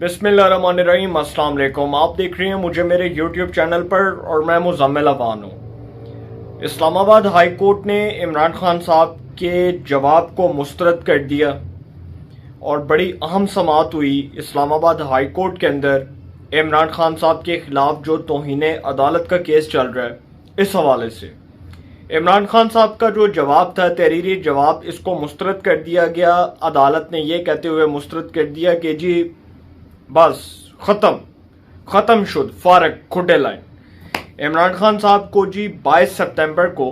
बिस्मिल्लाहिर्रहमानिर्रहीम, अस्सलाम वालेकुम। आप देख रहे हैं मुझे मेरे यूट्यूब चैनल पर और मैं मुज़म्मिल अवान हूँ। इस्लामाबाद हाई कोर्ट ने इमरान खान साहब के जवाब को मुस्तरद कर दिया और बड़ी अहम समाअत हुई इस्लामाबाद हाई कोर्ट के अंदर इमरान खान साहब के खिलाफ जो तौहीन अदालत का केस चल रहा है। इस हवाले से इमरान खान साहब का जो जवाब था, तहरीरी जवाब, इसको मुस्तरद कर दिया गया। अदालत ने यह कहते हुए मुस्तरद कर दिया कि जी बस खत्म शुद फारक खुडे लाइन। इमरान खान साहब को जी 22 सितंबर को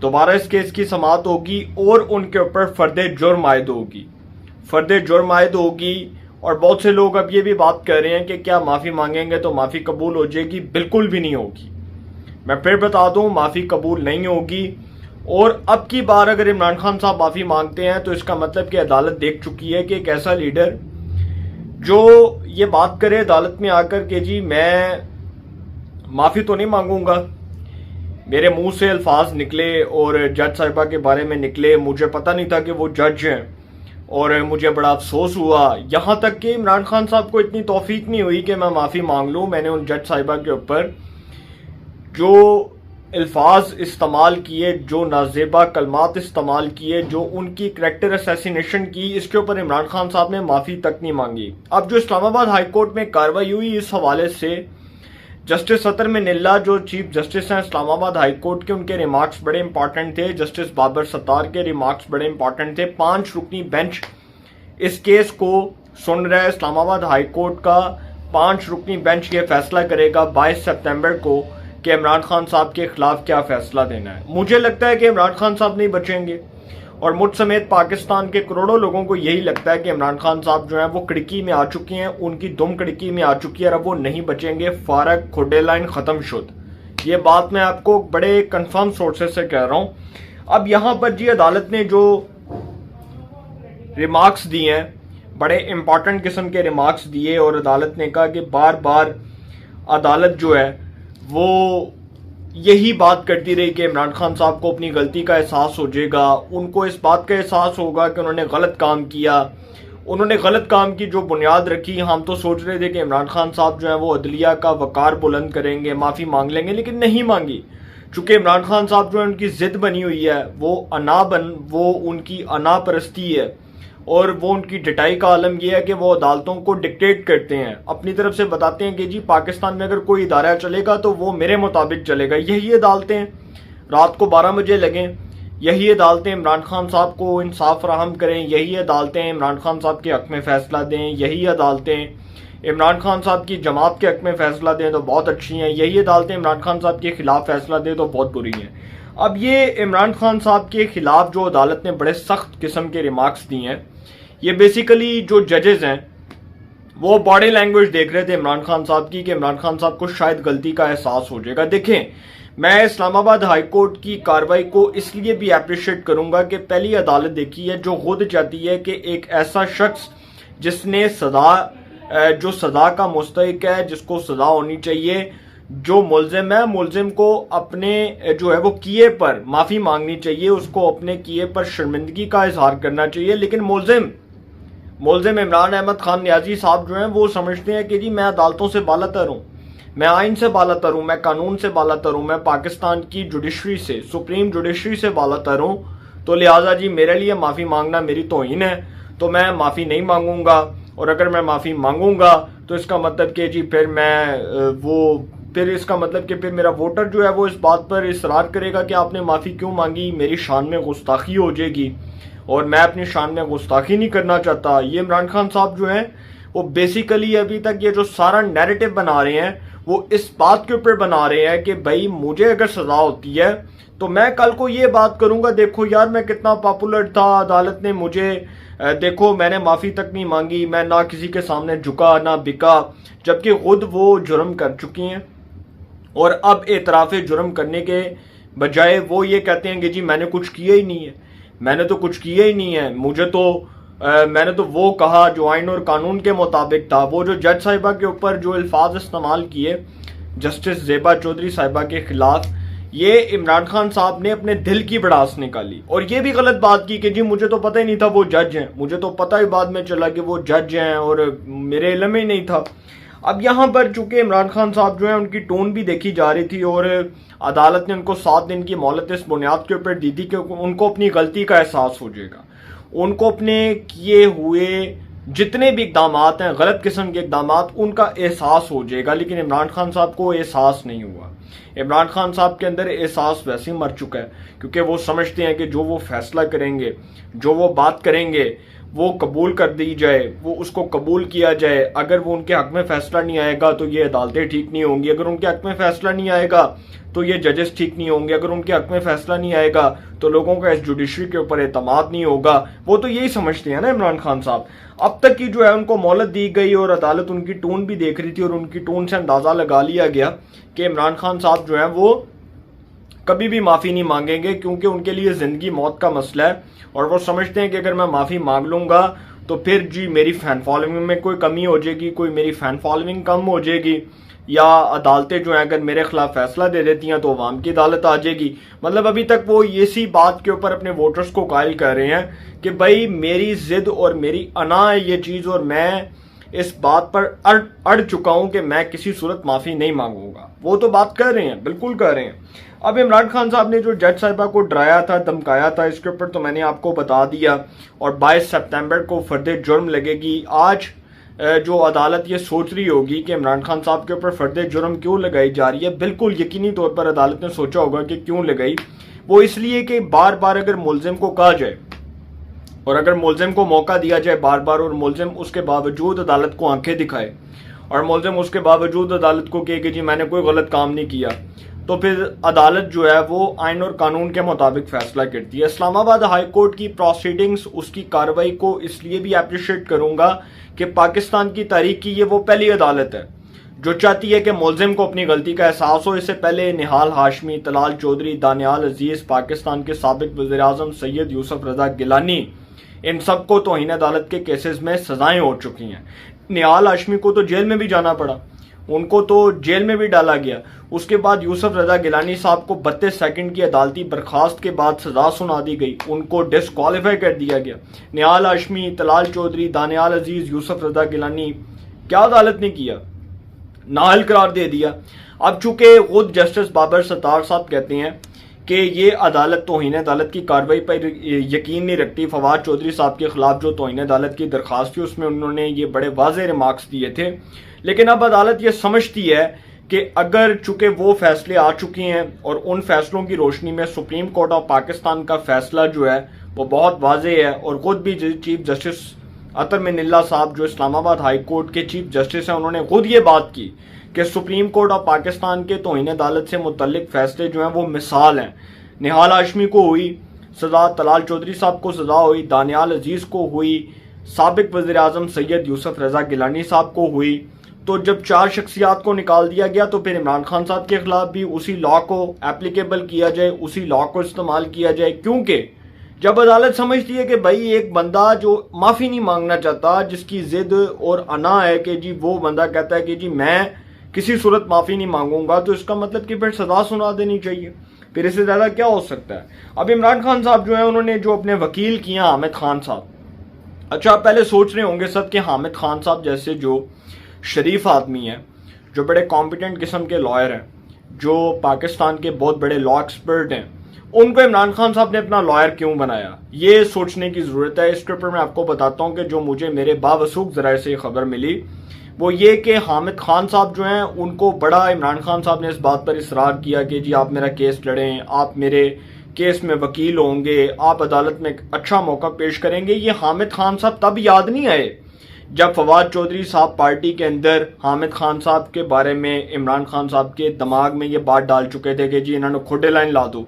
दोबारा इस केस की समाअत होगी और उनके ऊपर फर्द जुर्म आयद होगी। और बहुत से लोग अब ये भी बात कर रहे हैं कि क्या माफ़ी मांगेंगे तो माफ़ी कबूल हो जाएगी। बिल्कुल भी नहीं होगी। मैं फिर बता दूं, माफ़ी कबूल नहीं होगी। और अब की बार अगर इमरान खान साहब माफ़ी मांगते हैं तो इसका मतलब कि अदालत देख चुकी है कि एक ऐसा लीडर जो ये बात करे अदालत में आकर के जी मैं माफ़ी तो नहीं मांगूंगा, मेरे मुंह से अल्फाज निकले और जज साहिबा के बारे में निकले, मुझे पता नहीं था कि वो जज हैं और मुझे बड़ा अफसोस हुआ। यहाँ तक कि इमरान खान साहब को इतनी तौफीक नहीं हुई कि मैं माफ़ी मांग लूँ। मैंने उन जज साहिबा के ऊपर जो अल्फाज इस्तेमाल किए, जो नाजेबा कलमात इस्तेमाल किए, जो उनकी करैक्टर असैसिनेशन की, इसके ऊपर इमरान खान साहब ने माफ़ी तक नहीं मांगी। अब जो इस्लामाबाद हाई कोर्ट में कार्रवाई हुई, इस हवाले से जस्टिस सतर मिनिल्ला जो चीफ जस्टिस हैं इस्लामाबाद हाई कोर्ट के, उनके रिमार्क्स बड़े इंपॉर्टेंट थे। जस्टिस बाबर सत्तार के रिमार्क्स बड़े इंपॉर्टेंट थे। 5 रुकनी बेंच इस केस को सुन रहा है। इस्लामाबाद हाई कोर्ट का 5 रुकनी बेंच ये फैसला करेगा 22 सितंबर को कि इमरान खान साहब के खिलाफ क्या फैसला देना है। मुझे लगता है कि इमरान खान साहब नहीं बचेंगे और मुझ समेत पाकिस्तान के करोड़ों लोगों को यही लगता है कि इमरान खान साहब जो है वो खिड़की में आ चुके हैं, उनकी दुम खिड़की में आ चुकी है और अब वो नहीं बचेंगे। फारक खुडे लाइन खत्म शुद। ये बात मैं आपको बड़े कंफर्म सोर्सेस से कह रहा हूं। अब यहां पर जी अदालत ने जो रिमार्क्स दिए हैं, बड़े इंपॉर्टेंट किस्म के रिमार्क्स दिए और अदालत ने कहा कि बार बार अदालत जो है वो यही बात करती रही कि इमरान खान साहब को अपनी गलती का एहसास हो जाएगा, उनको इस बात का एहसास होगा कि उन्होंने गलत काम किया। उन्होंने गलत काम की जो बुनियाद रखी, हम तो सोच रहे थे कि इमरान खान साहब जो है वो अदलिया का वकार बुलंद करेंगे, माफ़ी मांग लेंगे, लेकिन नहीं मांगी। चूंकि इमरान खान साहब जो है उनकी जिद बनी हुई है, वो उनकी अना परस्ती है और वो उनकी डटाई का आलम यह है कि वो अदालतों को डिक्टेट करते हैं, अपनी तरफ से बताते हैं कि जी पाकिस्तान में अगर कोई इदारा चलेगा तो वो मेरे मुताबिक चलेगा। यही अदालतें रात को 12 बजे लगें, यही अदालतें इमरान खान साहब को इंसाफ फराहम करें, यही अदालतें इमरान खान साहब के हक में फैसला दें, यही अदालतें इमरान खान साहब की जमात के हक में फैसला दें तो बहुत अच्छी हैं, यही अदालतें इमरान खान साहब के खिलाफ फैसला दें तो बहुत बुरी हैं। अब ये इमरान खान साहब के खिलाफ जो अदालत ने बड़े सख्त किस्म के रिमार्क्स दिए हैं, ये बेसिकली जो जजेस हैं वो बॉडी लैंग्वेज देख रहे थे इमरान खान साहब की कि इमरान खान साहब को शायद गलती का एहसास हो जाएगा। देखें, मैं इस्लामाबाद हाई कोर्ट की कार्रवाई को इसलिए भी अप्रिशिएट करूंगा कि पहली अदालत देखी है जो खुद चाहती है कि एक ऐसा शख्स जिसने जो सजा का मुस्तहिक है, जिसको सजा होनी चाहिए, जो मुलजिम है, मुलजिम को अपने जो है वो किए पर माफ़ी मांगनी चाहिए, उसको अपने किए पर शर्मिंदगी का इजहार करना चाहिए। लेकिन मुलजिम इमरान अहमद खान नियाजी साहब जो हैं वो समझते हैं कि जी मैं अदालतों से बालातर हूँ, मैं आइन से बालातर हूँ, मैं कानून से बालातर हूँ, मैं पाकिस्तान की जुडिशरी से, सुप्रीम जुडिशरी से बालातर हूँ, तो लिहाजा जी मेरे लिए माफ़ी मांगना मेरी तौहीन है, तो मैं माफ़ी नहीं मांगूंगा। और अगर मैं माफ़ी मांगूंगा तो इसका मतलब कि जी फिर इसका मतलब कि फिर मेरा वोटर जो है वो इस बात पर इसरार करेगा कि आपने माफ़ी क्यों मांगी, मेरी शान में गुस्ताखी हो जाएगी और मैं अपनी शान में गुस्ताखी नहीं करना चाहता। ये इमरान खान साहब जो हैं वो बेसिकली अभी तक ये जो सारा नैरेटिव बना रहे हैं वो इस बात के ऊपर बना रहे हैं कि भाई मुझे अगर सजा होती है तो मैं कल को ये बात करूंगा, देखो यार मैं कितना पॉपुलर था, अदालत ने मुझे देखो मैंने माफ़ी तक नहीं मांगी, मैं ना किसी के सामने झुका ना बिका, जबकि खुद वो जुर्म कर चुकी हैं और अब एतराफ़े जुर्म करने के बजाय वो ये कहते हैं कि जी मैंने कुछ किया ही नहीं है, मैंने तो कुछ किया ही नहीं है, मैंने तो वो कहा जो आइन और कानून के मुताबिक था। वो जो जज साहिबा के ऊपर जो अल्फाज इस्तेमाल किए जस्टिस ज़ेबा चौधरी साहिबा के खिलाफ, ये इमरान खान साहब ने अपने दिल की भड़ास निकाली और ये भी गलत बात की कि जी मुझे तो पता ही नहीं था वो जज हैं, मुझे तो पता ही बाद में चला कि वो जज हैं और मेरे इल्म ही नहीं था। अब यहाँ पर चूंकि इमरान खान साहब जो है उनकी टोन भी देखी जा रही थी और अदालत ने उनको 7 दिन की मोहलत इस बुनियाद के ऊपर दी थी कि उनको अपनी गलती का एहसास हो जाएगा, उनको अपने किए हुए जितने भी इकदाम हैं, गलत किस्म के इकदाम, उनका एहसास हो जाएगा। लेकिन इमरान खान साहब को एहसास नहीं हुआ। इमरान खान साहब के अंदर एहसास वैसे ही मर चुका है, क्योंकि वो समझते हैं कि जो वो फैसला करेंगे, जो वो बात करेंगे, वो कबूल कर दी जाए, वो उसको कबूल किया जाए। अगर वो उनके हक में फैसला नहीं आएगा तो ये अदालतें ठीक नहीं होंगी, अगर उनके हक में फैसला नहीं आएगा तो ये जजेस ठीक नहीं होंगे, अगर उनके हक में फैसला नहीं आएगा तो लोगों का इस जुडिशरी के ऊपर एतमाद नहीं होगा। वो तो यही समझते हैं ना इमरान खान साहब। अब तक की जो है उनको मोहलत दी गई और अदालत उनकी टोन भी देख रही थी और उनकी टोन से अंदाजा लगा लिया गया कि इमरान खान साहब जो है वो कभी भी माफी नहीं मांगेंगे, क्योंकि उनके लिए जिंदगी मौत का मसला है और वो समझते हैं कि अगर मैं माफी मांग लूंगा तो फिर जी मेरी फैन फॉलोइंग में कोई कमी हो जाएगी, कोई मेरी फैन फॉलोइंग कम हो जाएगी, या अदालतें जो है अगर मेरे खिलाफ फैसला दे देती हैं तो अवाम की अदालत आ जाएगी। मतलब अभी तक वो इसी बात के ऊपर अपने वोटर्स को कायल कर रहे हैं कि भाई मेरी जिद और मेरी अना है ये चीज और मैं इस बात पर अड़ चुका हूं कि मैं किसी सूरत माफी नहीं मांगूंगा। वो तो बात कर रहे हैं, बिल्कुल कर रहे हैं। अब इमरान खान साहब ने जो जज साहिबा को डराया था, धमकाया था, इसके ऊपर तो मैंने आपको बता दिया और 22 सितंबर को फर्द जुर्म लगेगी। आज जो अदालत ये सोच रही होगी कि इमरान खान साहब के ऊपर फर्द जुर्म क्यों लगाई जा रही है, बिल्कुल यकीनी तौर पर अदालत ने सोचा होगा कि क्यों लगाई। वो इसलिए कि बार बार अगर मुलजिम को कहा जाए और अगर मुलजिम को मौका दिया जाए बार बार और मुलजिम उसके बावजूद अदालत को आंखें दिखाए और मुलजिम उसके बावजूद अदालत को कहे कि जी मैंने कोई गलत काम नहीं किया, तो फिर अदालत जो है वो आइन और कानून के मुताबिक फैसला करती है। इस्लामाबाद हाई कोर्ट की प्रोसीडिंग्स, उसकी कार्रवाई को इसलिए भी अप्रिशिएट करूंगा कि पाकिस्तान की तारीख की ये वो पहली अदालत है जो चाहती है कि मुलजिम को अपनी गलती का एहसास हो। इससे पहले निहाल हाशमी, तलाल चौधरी, दानियाल अजीज, पाकिस्तान के साबिक वज़ीर-ए-आज़म सैयद यूसुफ रजा गिलानी, इन सबको तौहीन अदालत के केसेस में सजाएं हो चुकी हैं। निहाल हाशमी को तो जेल में भी जाना पड़ा, उनको तो जेल में भी डाला गया। उसके बाद यूसुफ रजा गिलानी साहब को 32 सेकंड की अदालती बर्खास्त के बाद सजा सुना दी गई, उनको डिस्क्वालीफाई कर दिया गया। निहाल हाशमी, तलाल चौधरी, दानियाल अजीज, यूसुफ रजा गिलानी, क्या अदालत ने किया? नाअहल करार दे दिया। अब चूंकि खुद जस्टिस बाबर सत्तार साहब कहते हैं कि ये अदालत तौहीन अदालत की कार्रवाई पर यकीन नहीं रखती। फवाद चौधरी साहब के खिलाफ जो तौहीन अदालत की दरखास्त थी उसमें उन्होंने ये बड़े वाज़ेह रिमार्क्स दिए थे। लेकिन अब अदालत ये समझती है कि अगर चूंकि वो फैसले आ चुके हैं और उन फैसलों की रोशनी में सुप्रीम कोर्ट ऑफ पाकिस्तान का फैसला जो है वो बहुत वाज़ेह है और खुद भी चीफ जस्टिस अतर मिनिल्ला साहब जो इस्लामाबाद हाई कोर्ट के चीफ जस्टिस हैं, उन्होंने खुद ये बात की कि सुप्रीम कोर्ट ऑफ पाकिस्तान के तौहीन अदालत से मुतल्लिक फैसले जो हैं वो मिसाल हैं। निहाल हाशमी को हुई सजा, तलाल चौधरी साहब को सजा हुई, दानियाल अजीज को हुई, साबिक वज़ीर-ए-आज़म सैयद यूसुफ रजा गिलानी साहब को हुई। तो जब 4 शख्सियात को निकाल दिया गया तो फिर इमरान खान साहब के खिलाफ भी उसी लॉ को एप्लीकेबल किया जाए, उसी लॉ को इस्तेमाल किया जाए। क्योंकि जब अदालत समझती है कि भाई एक बंदा जो माफ़ी नहीं मांगना चाहता, जिसकी जिद और अना है कि जी वो बंदा कहता है कि जी मैं किसी सूरत माफ़ी नहीं मांगूंगा, तो इसका मतलब कि फिर सजा सुना देनी चाहिए। फिर इससे ज़्यादा क्या हो सकता है? अब इमरान खान साहब जो है उन्होंने जो अपने वकील किया हामिद खान साहब, अच्छा आप पहले सोच रहे होंगे सब कि हामिद खान साहब जैसे जो शरीफ आदमी है, जो बड़े कॉम्पिटेंट किस्म के लॉयर हैं, जो पाकिस्तान के बहुत बड़े लॉ एक्सपर्ट हैं, उनको इमरान खान साहब ने अपना लॉयर क्यों बनाया? ये सोचने की ज़रूरत है। इसके ऊपर मैं आपको बताता हूँ कि जो मुझे मेरे बावसूख ज़राए से खबर मिली वो ये कि हामिद खान साहब जो हैं उनको बड़ा इमरान खान साहब ने इस बात पर इसरार किया कि जी आप मेरा केस लड़ें, आप मेरे केस में वकील होंगे, आप अदालत में एक अच्छा मौका पेश करेंगे। ये हामिद खान साहब तब याद नहीं आए जब फवाद चौधरी साहब पार्टी के अंदर हामिद खान साहब के बारे में इमरान खान साहब के दिमाग में ये बात डाल चुके थे कि जी इन्होंने खोडे लाइन ला दो।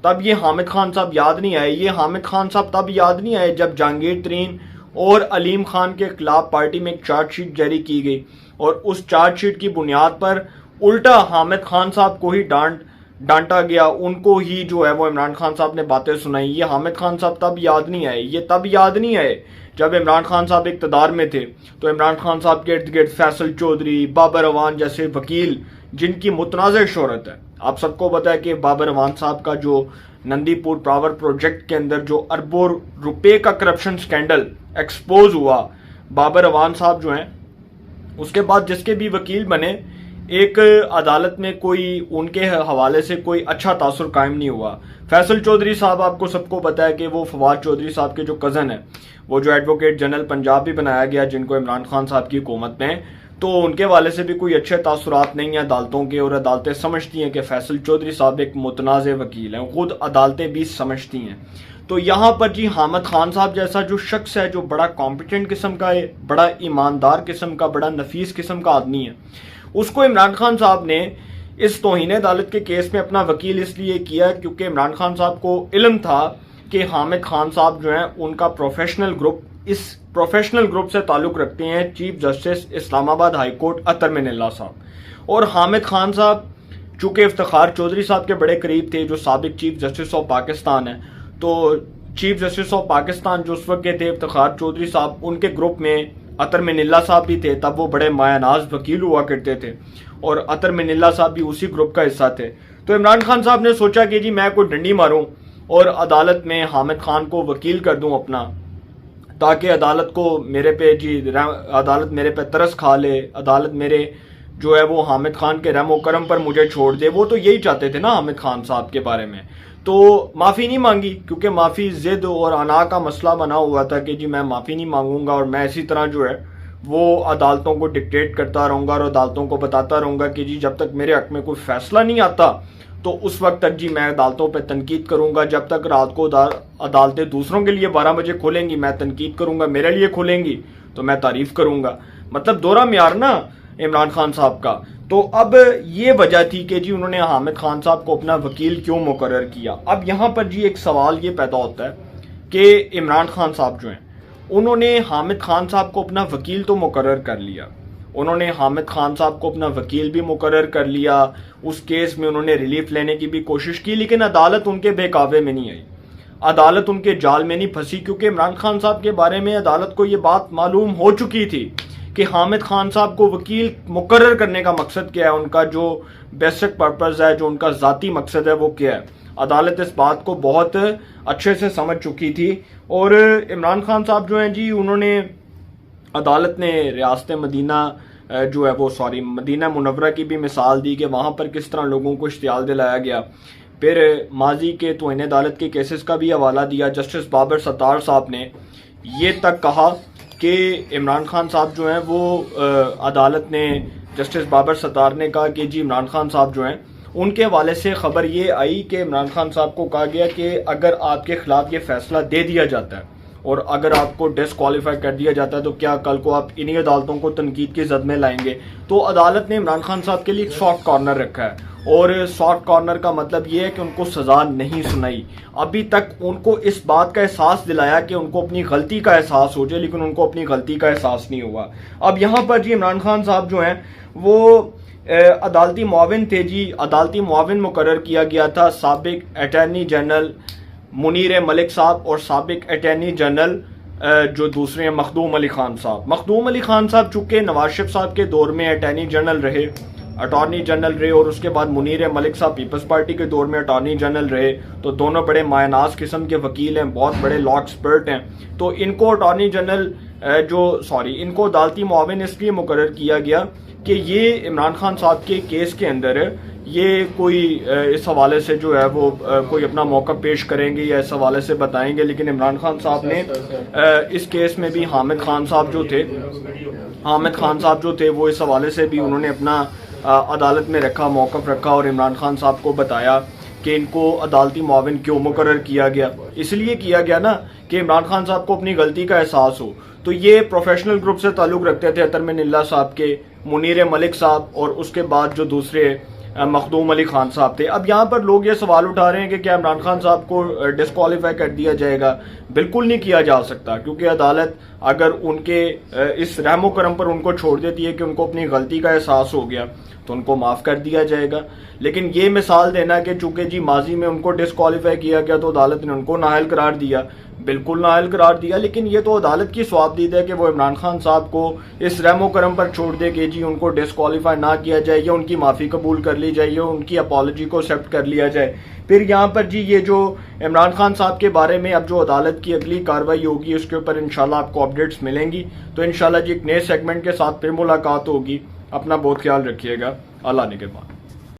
तब ये हामिद खान साहब याद नहीं आए। ये हामिद खान साहब तब याद नहीं आए जब जहांगीर तरीन और अलीम खान के खिलाफ पार्टी में एक चार्जशीट जारी की गई और उस चार्जशीट की बुनियाद पर उल्टा हामिद खान साहब को ही डांटा गया, उनको ही जो है वो इमरान खान साहब ने बातें सुनाई। ये हामिद खान साहब तब याद नहीं आए। ये तब याद नहीं आए जब इमरान खान साहब इक़्तिदार में थे, तो इमरान खान साहब के इर्द गिर्द फैसल चौधरी, बाबर अवान जैसे वकील जिनकी मुतनाज़ शोहरत है, आप सबको पता है कि बाबर अवान साहब का जो नंदीपुर पावर प्रोजेक्ट के अंदर जो अरबों रुपए का करप्शन स्कैंडल एक्सपोज हुआ, बाबर अवान साहब जो हैं उसके बाद जिसके भी वकील बने, एक अदालत में कोई उनके हवाले से कोई अच्छा तासुर कायम नहीं हुआ। फैसल चौधरी साहब, आपको सबको पता है कि वो फवाद चौधरी साहब के जो कज़न है, वो जो एडवोकेट जनरल पंजाब भी बनाया गया जिनको इमरान खान साहब की हुकूमत में, तो उनके वाले से भी कोई अच्छे तासुरात नहीं है अदालतों के, और अदालतें समझती हैं कि फैसल चौधरी साहब एक मुतनाज़ वकील हैं, खुद अदालतें भी समझती हैं। तो यहाँ पर जी हामिद खान साहब जैसा जो शख्स है, जो बड़ा कॉम्पिटेंट किस्म का है, बड़ा ईमानदार किस्म का, बड़ा नफीस किस्म का आदमी है, उसको इमरान खान साहब ने इस तौहीन अदालत के केस में अपना वकील इसलिए किया क्योंकि इमरान खान साहब को इल्म था कि हामिद खान साहब जो हैं उनका प्रोफेशनल ग्रुप, इस प्रोफेशनल ग्रुप से ताल्लुक रखते हैं chief justice Islamabad high court Athar Minallah साहब। और हामिद खान साहब चूंकि इफ्तिखार चौधरी साहब के बड़े करीब थे, जो साबिक चीफ जस्टिस ऑफ पाकिस्तान है, तो चीफ जस्टिस ऑफ पाकिस्तान जो उस वक्त के थे इफ्तिखार चौधरी साहब, उनके ग्रुप में अतर मिनल्ला साहब भी थे। तब वो बड़े मायानाज वकील हुआ करते थे और अतर मिनल्ला साहब भी उसी ग्रुप का हिस्सा थे। तो इमरान खान साहब ने सोचा कि जी मैं कोई डंडी मारूं और अदालत में हामिद खान को वकील कर दूं अपना, ताकि अदालत को मेरे पे जी अदालत मेरे पे तरस खा ले, अदालत मेरे जो है वो हामिद खान के रहमो करम पर मुझे छोड़ दे। वो तो यही चाहते थे ना हामिद खान साहब के बारे में। तो माफ़ी नहीं मांगी क्योंकि माफ़ी जिद और अना का मसला बना हुआ था कि जी मैं माफ़ी नहीं मांगूंगा और मैं इसी तरह जो है वो अदालतों को डिक्टेट करता रहूंगा और अदालतों को बताता रहूंगा कि जी जब तक मेरे हक में कोई फैसला नहीं आता तो उस वक्त तक जी मैं अदालतों पे तनकीद करूंगा। जब तक रात को अदालतें दूसरों के लिए 12 बजे खोलेंगी मैं तनकीद करूंगा, मेरे लिए खोलेंगी तो मैं तारीफ करूंगा। मतलब दोहरा म्यार ना इमरान खान साहब का। तो अब ये वजह थी कि जी उन्होंने हामिद खान साहब को अपना वकील क्यों मुकर्रर किया। अब यहाँ पर जी एक सवाल ये पैदा होता है कि इमरान खान साहब जो हैं उन्होंने हामिद खान साहब को अपना वकील तो मुकर्रर कर लिया, उन्होंने हामिद खान साहब को अपना वकील भी मुकर्रर कर लिया, उस केस में उन्होंने रिलीफ लेने की भी कोशिश की, लेकिन अदालत उनके बेकावे में नहीं आई, अदालत उनके जाल में नहीं फंसी, क्योंकि इमरान खान साहब के बारे में अदालत को ये बात मालूम हो चुकी थी कि हामिद खान साहब को वकील मुकर्रर करने का मकसद क्या है, उनका जो बेसिक पर्पस है, जो उनका ज़ाती मकसद है वो क्या है। अदालत इस बात को बहुत अच्छे से समझ चुकी थी। और इमरान खान साहब जो हैं जी उन्होंने, अदालत ने रियासत मदीना जो है वो मदीना मुनव्वरा की भी मिसाल दी कि वहाँ पर किस तरह लोगों को इश्तियाल दिलाया गया। फिर माजी के तौहीन अदालत के केसेस का भी हवाला दिया। जस्टिस बाबर सत्तार साहब ने ये तक कहा कि इमरान खान साहब जो हैं वो अदालत ने, जस्टिस बाबर सत्तार ने कहा कि जी इमरान खान साहब जो हैं उनके हवाले से खबर ये आई कि इमरान खान साहब को कहा गया कि अगर आपके खिलाफ ये फैसला दे दिया जाता है और अगर आपको डिस्क्वालीफाई कर दिया जाता है तो क्या कल को आप इन्हीं अदालतों को तनकीद की जद में लाएंगे। तो अदालत ने इमरान खान साहब के लिए एक सॉफ्ट कॉर्नर रखा है, और सॉफ्ट कॉर्नर का मतलब ये है कि उनको सज़ा नहीं सुनाई। अभी तक उनको इस बात का एहसास दिलाया कि उनको अपनी गलती का एहसास हो जाए, लेकिन उनको अपनी गलती का एहसास नहीं हुआ। अब यहाँ पर जी इमरान खान साहब जो हैं वो अदालती मुआविन थे जी, अदालती मुआविन मुकर्रर किया गया था साबिक अटॉर्नी जनरल मुनीर मलिक साहब और साबिक अटॉर्नी जनरल जो दूसरे हैं मखदूम अली खान साहब। मखदूम अली खान साहब चूंकि नवाज शरीफ साहब के दौर में अटॉर्नी जनरल रहे, अटॉर्नी जनरल रहे, और उसके बाद मुनीर मलिक साहब पीपल्स पार्टी के दौर में अटॉर्नी जनरल रहे, तो दोनों बड़े मायनाज किस्म के वकील हैं, बहुत बड़े लॉ एक्सपर्ट हैं। तो इनको अटॉर्नी जनरल इनको अदालती मुआविन इसलिए मुकर्रर किया गया कि ये इमरान खान साहब के केस के अंदर ये कोई इस हवाले से जो है वो कोई अपना मौका पेश करेंगे या इस हवाले से बताएंगे। लेकिन इमरान खान साहब ने इस केस में भी हामिद खान साहब जो थे वो इस हवाले से भी उन्होंने अपना अदालत में रखा, मौक़िफ़ रखा और इमरान खान साहब को बताया कि इनको अदालती मुआविन क्यों मुकर्रर किया गया। इसलिए किया गया ना कि इमरान खान साहब को अपनी गलती का एहसास हो। तो ये प्रोफेशनल ग्रुप से ताल्लुक़ रखते थे अतर मिनल्ला साहब के, मुनीर मलिक साहब और उसके बाद जो दूसरे मखदूम अली खान साहब थे। अब यहाँ पर लोग ये सवाल उठा रहे हैं कि क्या इमरान खान साहब को डिस्क्वालीफाई कर दिया जाएगा। बिल्कुल नहीं किया जा सकता, क्योंकि अदालत अगर उनके इस रहमो करम पर उनको छोड़ देती है कि उनको अपनी गलती का एहसास हो गया तो उनको माफ़ कर दिया जाएगा। लेकिन ये मिसाल देना कि चूंकि जी माजी में उनको डिस्क्वालीफाई किया गया तो अदालत ने उनको नाअहल करार दिया, बिल्कुल नाअहल करार दिया, लेकिन ये तो अदालत की स्वाबदीद है कि वो इमरान खान साहब को इस रहमो करम पर छोड़ दे कि जी उनको डिस्क्वालीफाई ना किया जाए या उनकी माफ़ी कबूल कर ली जाए या उनकी अपॉलॉजी को एक्सेप्ट कर लिया जाए। फिर यहाँ पर जी ये जो इमरान खान साहब के बारे में अब जो अदालत की अगली कार्रवाई होगी उसके ऊपर इंशाल्लाह आपको अपडेट्स मिलेंगी। तो इंशाल्लाह जी एक नए सेगमेंट के साथ फिर मुलाकात होगी। अपना बहुत ख्याल रखिएगा। अल्लाह निगहबान।